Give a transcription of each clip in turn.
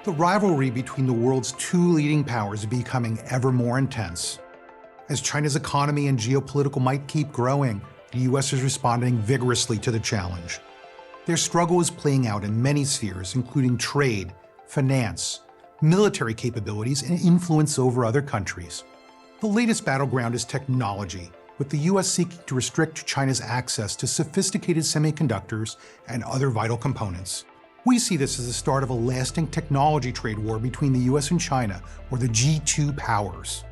The rivalry between the world's two leading powers is becoming ever more intense. As China's economy and geopolitical might keep growing, the US is responding vigorously to the challenge. Their struggle is playing out in many spheres, including trade, finance, military capabilities, and influence over other countries. The latest battleground is technology, with the US seeking to restrict China's access to sophisticated semiconductors and other vital components. We see this as the start of a lasting technology trade war between the US and China, or the G2 powers.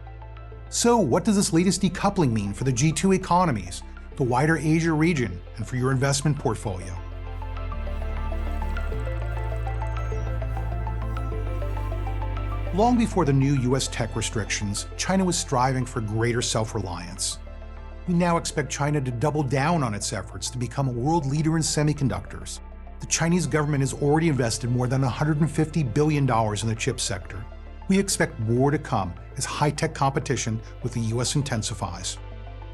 So what does this latest decoupling mean for the G2 economies, the wider Asia region, and for your investment portfolio? Long before the new US tech restrictions, China was striving for greater self-reliance. We now expect China to double down on its efforts to become a world leader in semiconductors. The Chinese government has already invested more than $150 billion in the chip sector. We expect more to come as high-tech competition with the US intensifies.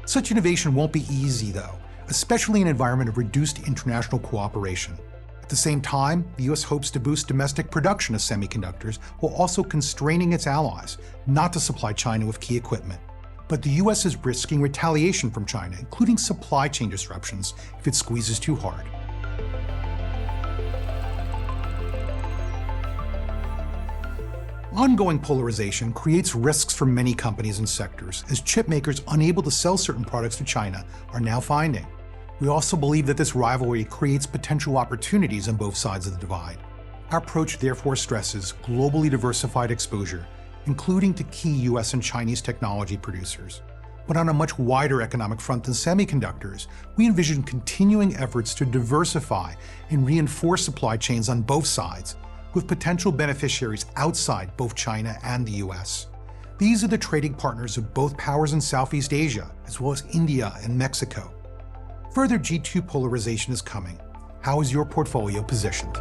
Such innovation won't be easy, though, especially in an environment of reduced international cooperation. At the same time, the US hopes to boost domestic production of semiconductors while also constraining its allies not to supply China with key equipment. But the US is risking retaliation from China, including supply chain disruptions, if it squeezes too hard. Ongoing polarization creates risks for many companies and sectors, as chip makers unable to sell certain products to China are now finding. We also believe that this rivalry creates potential opportunities on both sides of the divide. Our approach therefore stresses globally diversified exposure, including to key US and Chinese technology producers. But on a much wider economic front than semiconductors, we envision continuing efforts to diversify and reinforce supply chains on both sides, with potential beneficiaries outside both China and the US. These are the trading partners of both powers in Southeast Asia, as well as India and Mexico. Further G2 polarization is coming. How is your portfolio positioned?